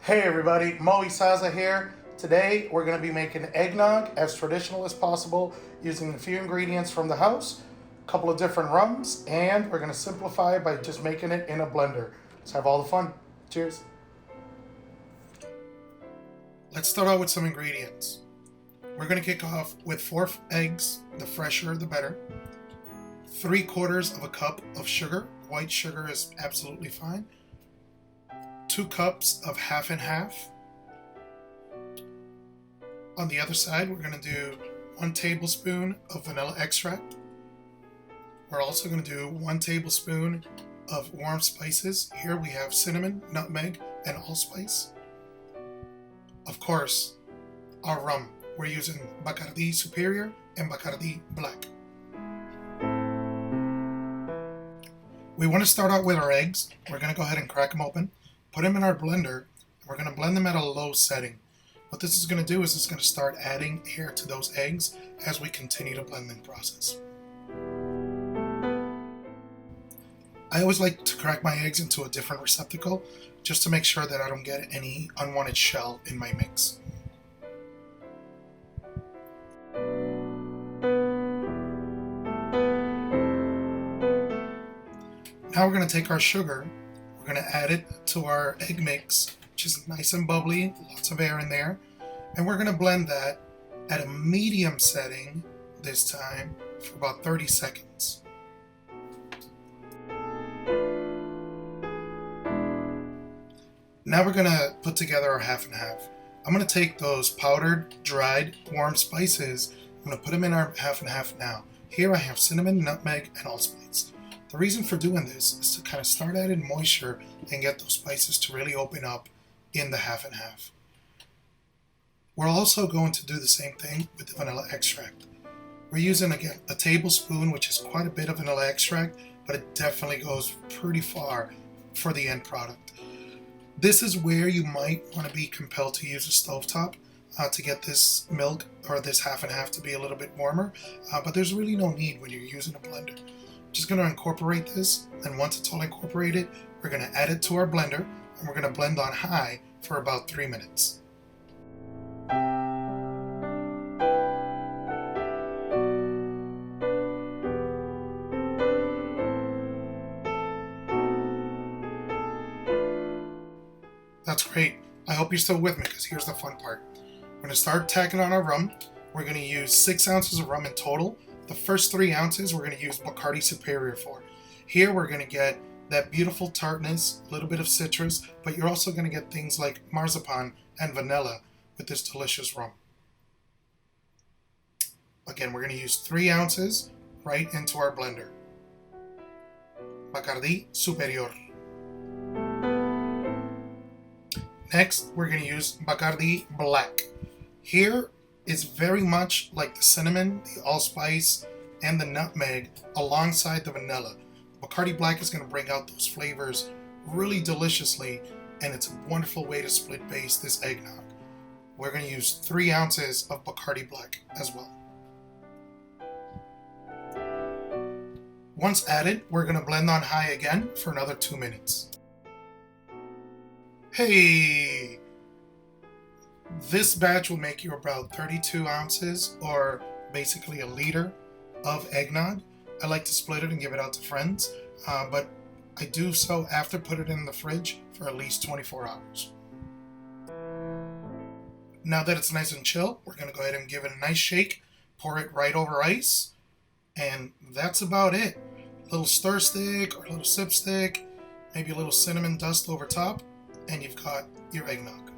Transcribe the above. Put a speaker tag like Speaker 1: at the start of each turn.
Speaker 1: Hey everybody, Moe Saza here. Today we're going to be making eggnog as traditional as possible using a few ingredients from the house, a couple of different rums, and we're going to simplify by just making it in a blender. Let's have all the fun. Cheers. Let's start out with some ingredients. We're going to kick off with 4 eggs, the fresher the better, 3/4 of a cup of sugar. White sugar is absolutely fine. 2 cups of half and half. On the other side, we're going to do 1 tablespoon of vanilla extract. We're also going to do 1 tablespoon of warm spices. Here we have cinnamon, nutmeg, and AllSpice. Of course, our rum. We're using Bacardí Superior and Bacardí Black. We want to start out with our eggs. We're going to go ahead and crack them open, put them in our blender, and we're going to blend them at a low setting. What this is going to do is it's going to start adding air to those eggs as we continue the blending process. I always like to crack my eggs into a different receptacle just to make sure that I don't get any unwanted shell in my mix. Now we're going to take our sugar, we're going to add it to our egg mix, which is nice and bubbly, lots of air in there, and we're going to blend that at a medium setting this time for about 30 seconds. Now we're going to put together our half and half. I'm going to take those powdered, dried, warm spices, I'm going to put them in our half and half now. Here I have cinnamon, nutmeg, and AllSpice. The reason for doing this is to kind of start adding moisture and get those spices to really open up in the half and half. We're also going to do the same thing with the vanilla extract. We're using, again, a tablespoon, which is quite a bit of vanilla extract, but it definitely goes pretty far for the end product. This is where you might want to be compelled to use a stovetop to get this milk or this half and half to be a little bit warmer, but there's really no need when you're using a blender. Just going to incorporate this, and once it's all incorporated, we're going to add it to our blender, and we're going to blend on high for about 3 minutes. That's great. I hope you're still with me, because here's the fun part. We're going to start tacking on our rum. We're going to use 6 ounces of rum in total. The first 3 ounces we're going to use Bacardí Superior for. Here we're going to get that beautiful tartness, a little bit of citrus, but you're also going to get things like marzipan and vanilla with this delicious rum. Again, we're going to use 3 ounces right into our blender. Bacardí Superior. Next, we're going to use Bacardí Black. Here is very much like the cinnamon, the AllSpice, and the nutmeg alongside the vanilla. Bacardí Black is going to bring out those flavors really deliciously, and it's a wonderful way to split base this eggnog. We're going to use 3 ounces of Bacardí Black as well. Once added, we're going to blend on high again for another 2 minutes. Hey! This batch will make you about 32 ounces, or basically a liter, of eggnog. I like to split it and give it out to friends, but I do so after put it in the fridge for at least 24 hours. Now that it's nice and chill, we're going to go ahead and give it a nice shake, pour it right over ice, and that's about it. A little stir stick or a little sip stick, maybe a little cinnamon dust over top, and you've got your eggnog.